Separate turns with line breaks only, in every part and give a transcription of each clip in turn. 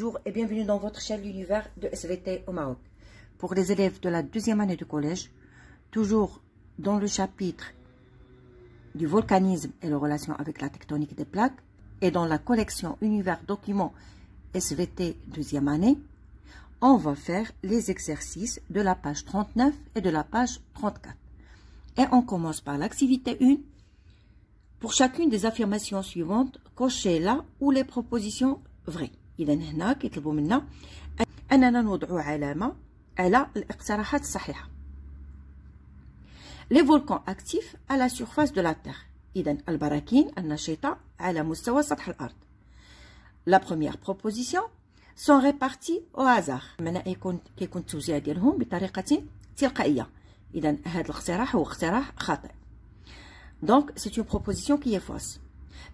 Bonjour et bienvenue dans votre chaîne L'Univers de SVT au Maroc. Pour les élèves de la deuxième année de collège, toujours dans le chapitre du volcanisme et les relations avec la tectonique des plaques et dans la collection Univers documents SVT deuxième année, on va faire les exercices de la page 39 et de la page 34. Et on commence par l'activité 1. Pour chacune des affirmations suivantes, cochez là où les propositions vraies. إذا هنا كيطلبوا منا أننا نوضع علامة على الاقتراحات الصحيحة. Les volcans actifs à la surface de la Terre. إذا البراكين النشطة على مستوى سطح الأرض. La première proposition sont répartis au hasard. معنى كيكون التوزيع ديالهم بطريقة تلقائية. إذا هذا الاقتراح هو اقتراح خاطئ. Donc c'est une proposition qui est fausse.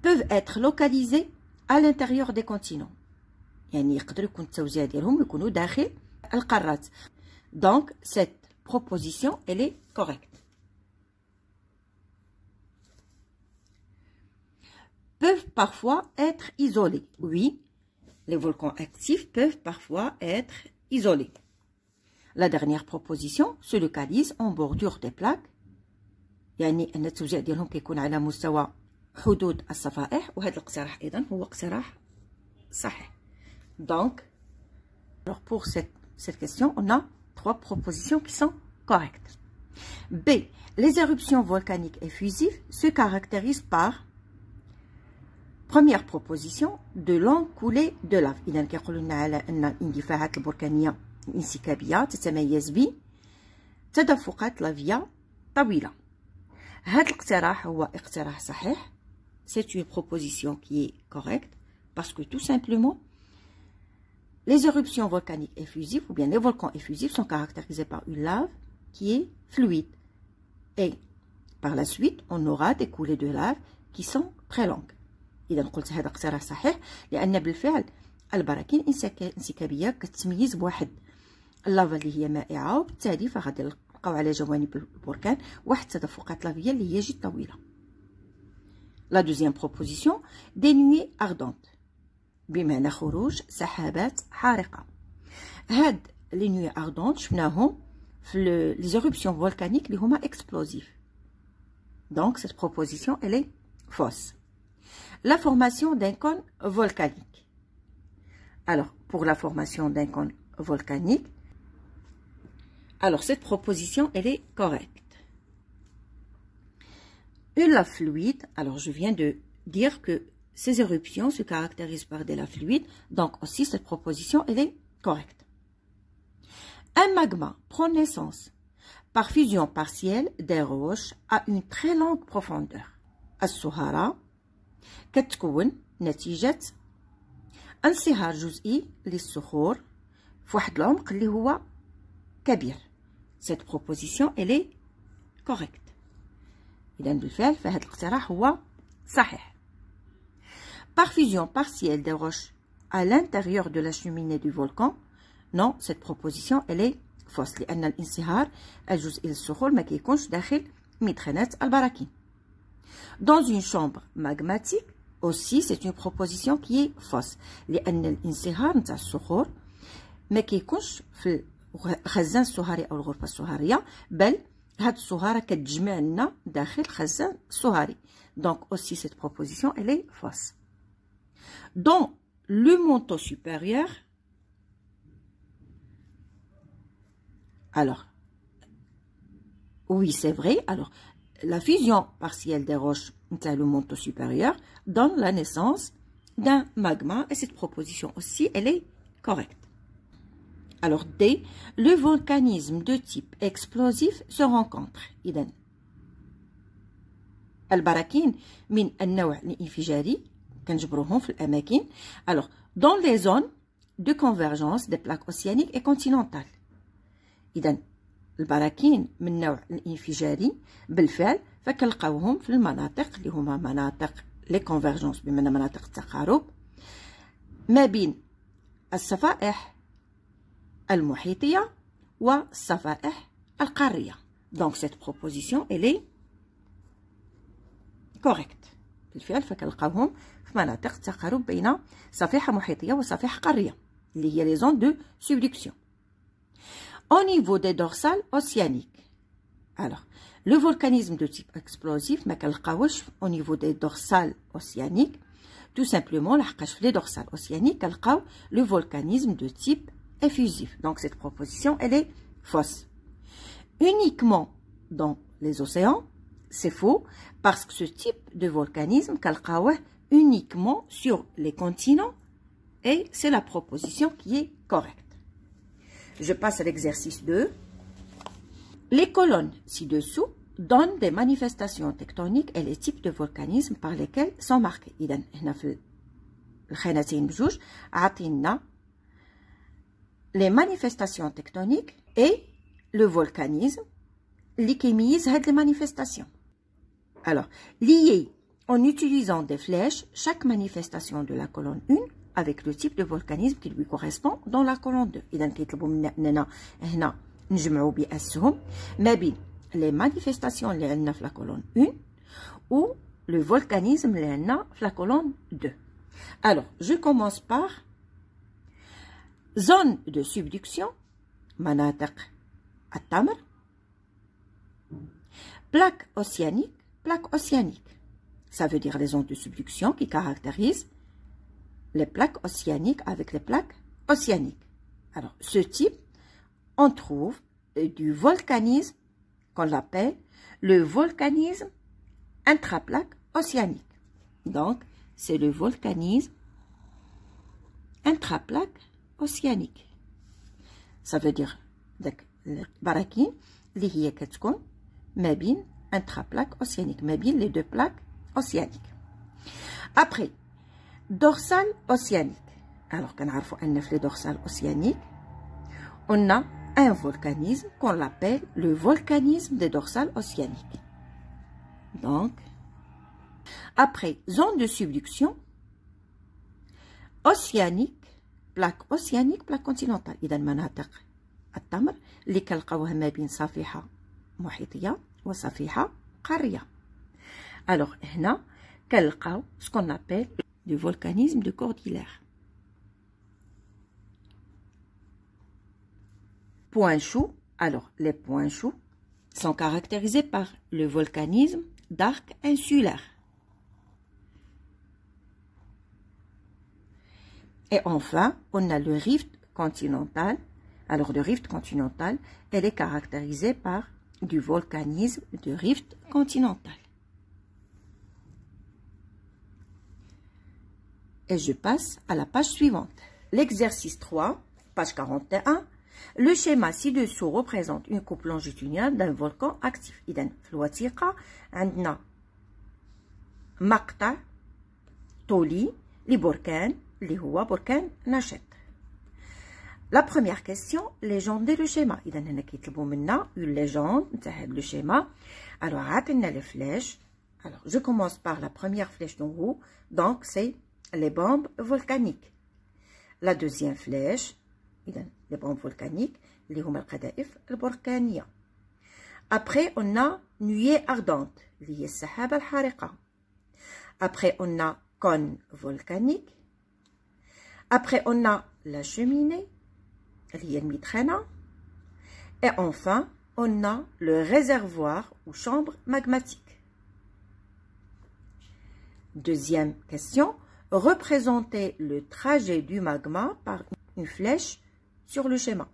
Peuvent être localisés à l'intérieur des continents. يعني يقدر يكون التوزيع ديالهم يكونوا داخل القارات. Donc cette proposition elle est correcte. Peuvent parfois être isolés. Oui, les volcans actifs peuvent parfois être isolés. La dernière proposition se localise en bordure des plaques. يعني أن التوزيع ديالهم كيكون على مستوى حدود الصفائح وهذا الاقتراح أيضا هو اقتراح صحيح. Donc, alors pour cette question, on a 3 propositions qui sont correctes. B. Les éruptions volcaniques effusives se caractérisent par première proposition de longues coulées de lave. إذا كيقولوا لنا على أن الاندفاعات البركانية الانسكابية تتميز بتدفقات لافية طويلة. هذا الاقتراح هو اقتراح صحيح. C'est une proposition qui est correcte parce que tout simplement les éruptions volcaniques effusives ou bien les volcans effusifs sont caractérisés par une lave qui est fluide. Et par la suite, on aura des coulées de lave qui sont très longues. إذا قلت هذا اقتراح صحيح لأن بالفعل البراكين انسكابية كتميز بواحد اللافا اللي هي مائعة وبالتالي فغادي نلقاو على جوانب البركان واحد التدفقات لافية اللي هي جد طويلة. La deuxième proposition, des nuées ardentes. بمعنى خروج سحابات حارقة. هاد لي نوي ardentes شفناهم في les éruptions volcaniques اللي هما explosifs. Donc cette proposition elle est fausse. La formation d'un cône volcanique. Alors pour la formation d'un cône volcanique, alors cette proposition elle est correcte. Une lave fluide, alors je viens de dire que ces éruptions se caractérisent par des laves fluides, donc aussi cette proposition elle est correcte. Un magma prend naissance par fusion partielle des roches à une très longue profondeur. الصهارة كتكون نتيجة انصهار جزئي للصخور في واحد العمق اللي هو كبير. Cette proposition elle est correcte. إذا بالفعل فهذا الاقتراح هو صحيح. Par fusion partielle des roches à l'intérieur de la cheminée du volcan, non, cette proposition elle est fausse لأن الانصهار الجزئي للصخور ما كيكونش داخل مدخنات البراكين. Dans une chambre magmatique aussi c'est une proposition qui est fausse لأن الانصهار نتاع الصخور ما كيكونش في الخزان الصهاري أو الغرفة الصهارية بل هاد الصهارة كتجمع لنا داخل الخزان الصهاري. Donc aussi cette proposition elle est fausse. Dans le manteau supérieur, alors, oui c'est vrai, alors la fusion partielle des roches dans le manteau supérieur donne la naissance d'un magma et cette proposition aussi elle est correcte. Alors D, le volcanisme de type explosif se rencontre. إذن البراكين من النوع الانفجاري كنجبروهم في الأماكن. Alors dans les zones de convergence des plaques océaniques et continentales. إذن البراكين من النوع الانفجاري بالفعل فكنلقاوهم في المناطق اللي هما مناطق لي كونفرجونس بمعنى مناطق التقارب ما بين الصفائح المحيطية والصفائح القارية. Donc cette proposition elle est correcte. بالفعل فكنلقاوهم في مناطق التقارب بين صفيحة محيطية وصفيحة قارية. Il y a les zones de subduction. Au niveau des dorsales océaniques, alors, le volcanisme de type explosif, mais au niveau des dorsales océaniques, tout simplement, les dorsales océaniques, le volcanisme de type effusif. Donc, cette proposition, elle est fausse. Uniquement dans les océans, c'est faux, parce que ce type de volcanisme, uniquement sur les continents, et c'est la proposition qui est correcte. Je passe à l'exercice 2. Les colonnes ci-dessous donnent des manifestations tectoniques et les types de volcanisme par lesquels sont marqués. إذا هنا في الخانتين بجوج عطينا les manifestations tectoniques et le volcanisme اللي كيميز هاد les manifestations. Alors, liées en utilisant des flèches, chaque manifestation de la colonne 1 avec le type de volcanisme qui lui correspond dans la colonne 2. إذا كيطلبوا منا هنا نجمعوا بأسهم ما بين les manifestations اللي عندنا في la colonne 1 ou le volcanisme اللي عندنا في la colonne 2. Alors, je commence par zone de subduction, مناطق التمر, plaque océanique. Ça veut dire les zones de subduction qui caractérisent les plaques océaniques avec les plaques océaniques. Alors, ce type, on trouve du volcanisme qu'on l'appelle le volcanisme intraplaque océanique. Donc, c'est le volcanisme intraplaque océanique. Ça veut dire البراكين اللي هي كتكون ما بين intraplaque océanique, ما بين les deux plaques océaniques. Après, dorsale océanique. Alors, كنعرفوا أن في les dorsales océaniques, on a un volcanisme qu'on l'appelle le volcanisme des dorsales océaniques. Donc, après, zone de subduction, océanique, plaque continentale. إذا مناطق التمر اللي كنلقاوها ما بين صفيحة محيطية وصفيحة قارية. Alors, هنا كنلقاو ce qu'on appelle du volcanisme de cordillère. Points chauds. Alors, les points chauds sont caractérisés par le volcanisme d'arc insulaire. Et enfin, on a le rift continental. Alors, le rift continental, elle est caractérisée par du volcanisme de rift continental. Et je passe à la page suivante. L'exercice 3, page 41. Le schéma ci-dessous représente une coupe longitudinale d'un volcan actif. إذن في الوثيقة عندنا مقطع طولي لبركان اللي هو بركان نشط. La première question, légender le schéma. إذا هنا كيطلبوا منا une légende نتاع هاد le schéma. Alors عطينا les flèches. Alors je commence par la première flèche d'en haut. Donc c'est les bombes volcaniques. La deuxième flèche, les bombes volcaniques, les القذائف البركانية. Après, on a nuée ardente, اللي هي السحابة الحارقة. Après, on a cône volcanique. Après, on a la cheminée, اللي هي المدخنة. Et enfin, on a le réservoir ou chambre magmatique. Deuxième question. Représenter le trajet du magma par une flèche sur le schéma.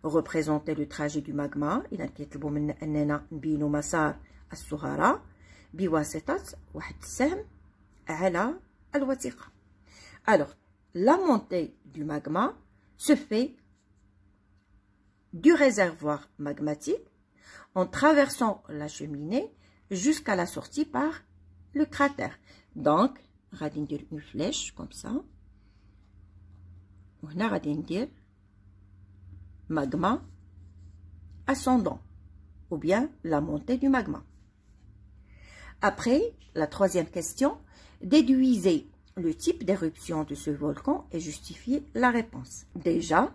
Représenter le trajet du magma. إذا كيطلبوا منا أننا نبينوا مسار الصهارة بواسطة واحد السهم على الوثيقة. Alors, la montée du magma se fait du réservoir magmatique en traversant la cheminée jusqu'à la sortie par le cratère. Donc, غادي ندير une flèche comme ça. وهنا غادي ندير magma ascendant ou bien la montée du magma. Après, la troisième question, déduisez le type d'éruption de ce volcan et justifiez la réponse. Déjà,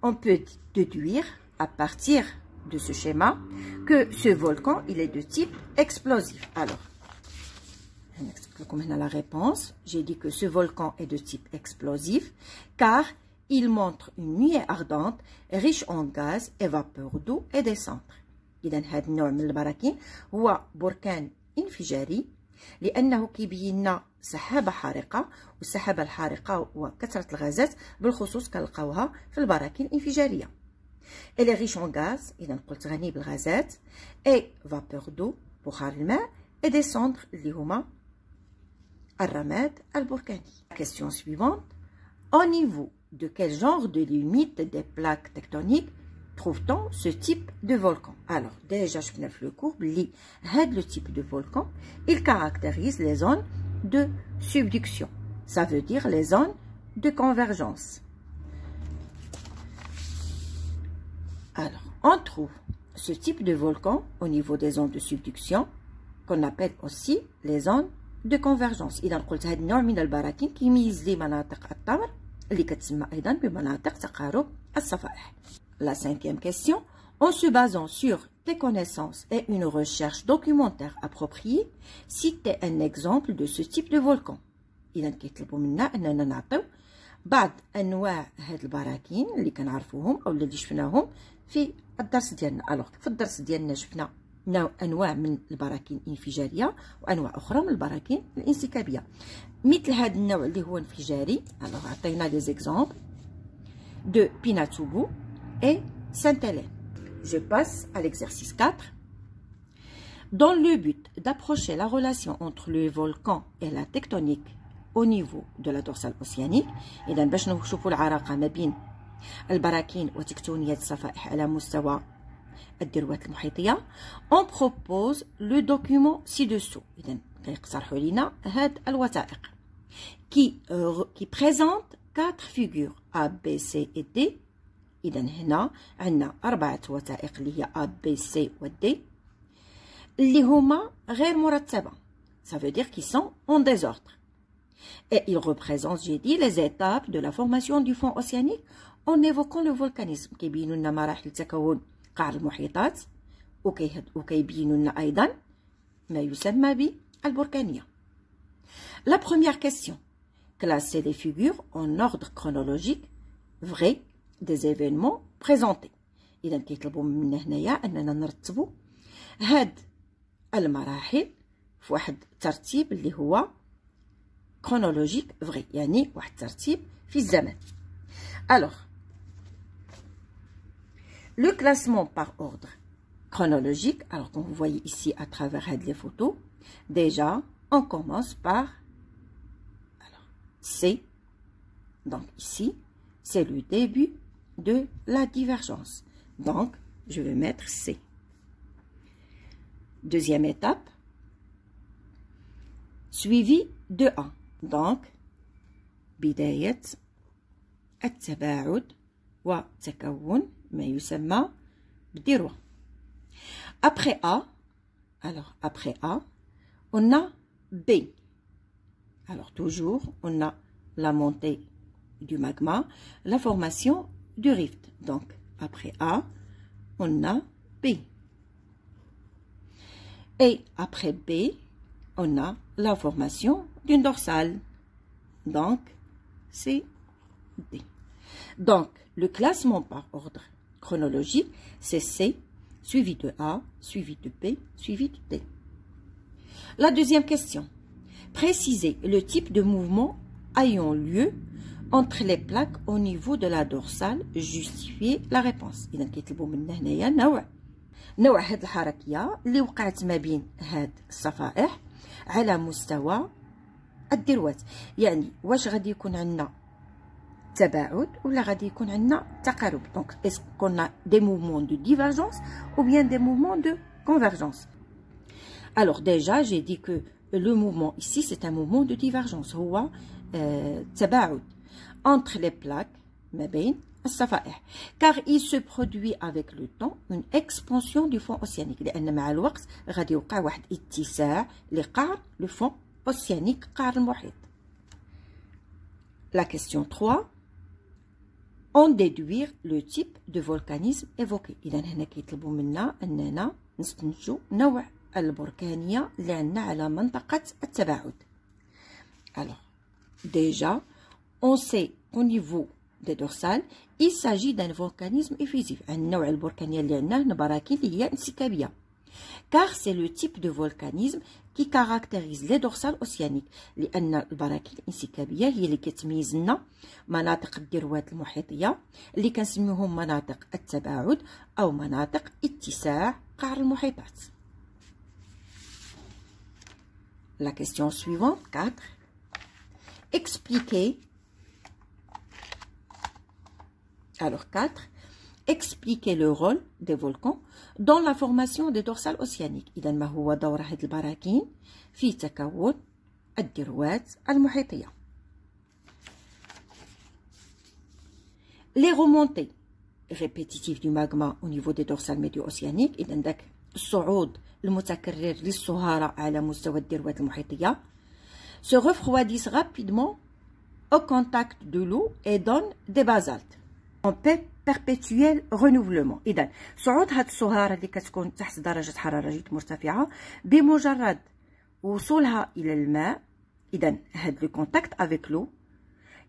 on peut déduire à partir de ce schéma que ce volcan, il est de type explosif. Alors, comme on a la réponse, j'ai dit que ce volcan est de type explosif car il montre une nuée ardente riche en gaz et vapeur d'eau et des cendres. إذا هذا النوع من البراكين هو بركان انفجاري لأنه كيبين لنا سحابة حارقة، والسحابة الحارقة وكثرة الغازات بالخصوص كنلقاوها في البراكين الانفجارية. إلي ريش أون غاز، إذا قلت غني بالغازات، إي فابور دو بخار الماء، إي دي سوندر اللي هما الرماد البركاني. Question suivante. Au niveau de quel genre de limite des plaques tectoniques trouve-t-on ce type de volcan? Alors, déjà, je finis le cours. Le type de volcan, il caractérise les zones de subduction. Ça veut dire les zones de convergence. Alors, on trouve ce type de volcan au niveau des zones de subduction, qu'on appelle aussi les zones de convergence. إذا قلت هذا النوع من البراكين كيميز لي مناطق الطمر اللي كتسمى أيضا بمناطق تقارب الصفائح. La cinquième question. En se basant sur tes connaissances et une recherche documentaire appropriée, cite un exemple de ce type de volcan. إذا كيطلبوا منا أننا نعطيو بعض أنواع هاد البراكين اللي كنعرفوهم أو اللي شفناهم في الدرس ديالنا. ألوغ في الدرس ديالنا شفنا أنواع من البراكين الانفجارية وأنواع أخرى من البراكين الانسكابية. مثل هذا النوع اللي هو انفجاري، ألوغ عطينا دي زيكزامبل دو بيناتوبو et Saint-Hélène. Je passe à l'exercice 4. Dans le but d'approcher la relation entre le volcan et la tectonique au niveau de la dorsale océanique, إذا باش نشوفوا العلاقة ما بين البراكين وتكتونيات الصفائح على مستوى الذروات المحيطية، on propose le document ci-dessous. إذا كيقترحوا لنا هاد الوثائق qui présente 4 figures A, B, C et D. إذا هنا عندنا 4 وثائق اللي هي A, B, C و D اللي هما غير مرتبة. Ça veut dire qu'ils sont en désordre. Et ils représentent, j'ai dit, les étapes de la formation du fond océanique en évoquant le volcanisme. كيبينوا لنا مراحل تكون قاع المحيطات وكيبينوا لنا أيضا ما يسمى بالبركانية. La première question. Classer les figures en ordre chronologique vrai des événements présentés. إذا كيطلبوا منا هنايا أننا نرتبوا هاد المراحل في واحد الترتيب اللي هو chronologique vrai، يعني واحد الترتيب في الزمن. Alors, le classement par ordre chronologique, alors qu'on voit ici à travers les photos, déjà on commence par C. Donc ici, c'est le début de la divergence. Donc, je vais mettre C. Deuxième étape, suivi de A. Donc, بداية التباعد وتكون ما يسمى بالذروة. Après A, alors après A, on a B. Alors toujours, on a la montée du magma, la formation du rift. Donc, après A, on a B. Et après B, on a la formation d'une dorsale. Donc, c'est D. Donc, le classement par ordre chronologique, c'est C, suivi de A, suivi de B, suivi de D. La deuxième question. Précisez le type de mouvement ayant lieu entre les plaques au niveau de la dorsale. Justifiez la réponse. إذا كيطلبوا منا هنايا نوع هاد الحركية اللي وقعت ما بين هاد الصفائح على مستوى الذروات. يعني واش غادي يكون عندنا تباعد ولا غادي يكون عندنا تقارب. Donc est-ce qu'on a des mouvements de divergence ou bien des mouvements de convergence? Alors déjà j'ai dit que le mouvement ici c'est un mouvement de divergence. هو تباعد entre les plaques ما بين الصفائح. Car il se produit avec le temps une expansion du fond océanique. لأن مع الوقت غادي يوقع واحد اتساع لقعر le fond océanique قعر المحيط. La question 3. En déduire le type de volcanisme évoqué. إذا هنا كيطلبوا منا أننا نستنتجوا نوع البركانية اللي عندنا على منطقة التباعد. Alors, déjà, on sait au niveau des dorsales, il s'agit d'un volcanisme effusif. النوع البركانية اللي عندنا براكين اللي هي انسكابية. Car c'est le type de volcanisme qui caractérise les dorsales océaniques. لأن البراكين الانسكابية هي اللي كتميز لنا مناطق الذروات المحيطية اللي كنسميوهم مناطق التباعد أو مناطق اتساع قعر المحيطات. La question suivante, 4. Expliquez. Alors 4. Expliquez le rôle des volcans dans la formation des dorsales océaniques. إذا ما هو دور هذه البراكين في تكون الذروات المحيطية. Les remontées répétitives du magma au niveau des dorsales médio-océaniques. إذا ذاك الصعود المتكرر للصهارة على مستوى الذروات المحيطية se refroidissent rapidement au contact de l'eau et donnent des basaltes en perpétuel renouvellement. إذا صعود هاد الصهارة اللي كتكون تحت درجة حرارة جد مرتفعة بمجرد وصولها إلى الماء، إذا هاد لو كونتاكت افيك لو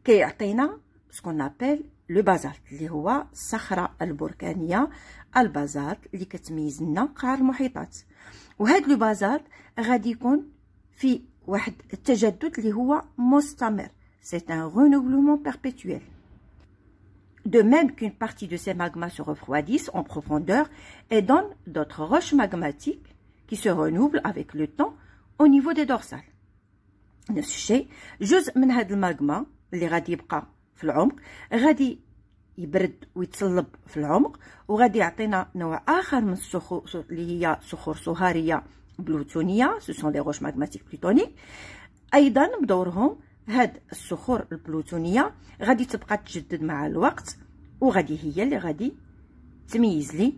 كيعطينا سكون ابل لو بازالت اللي هو الصخرة البركانية البازالت اللي كتميز لنا قعر المحيطات. وهاد لو بازالت غادي يكون في واحد التجدد اللي هو مستمر. C'est un renouvellement perpétuel. De même qu'une partie de ces magmas se refroidissent en profondeur et donnent d'autres roches magmatiques qui se renouvelent avec le temps au niveau des dorsales. نفس الشيء جزء من هذا الماغما اللي غادي يبقى في العمق غادي يبرد ويتصلب في العمق وغادي يعطينا نوع اخر من الصخور اللي هي صخور صهاريه بلوتونيه. سو سون لي روش ماغماتيك بلوتونيك. ايضا بدورهم هاد الصخور البلوتونيه غادي تبقى تجدد مع الوقت وغادي هي اللي غادي تميز لي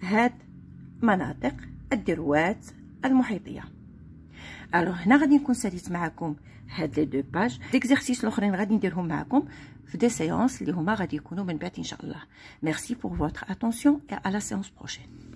هاد مناطق الذروات المحيطيه. الوغ هنا غادي نكون ساليت معكم هاد لي دو باج. ليكزارسيس الاخرين غادي نديرهم معكم في دي سيونس اللي هما غادي يكونوا من بعد ان شاء الله. ميرسي بور فوتر اتونسيون et à la séance prochaine.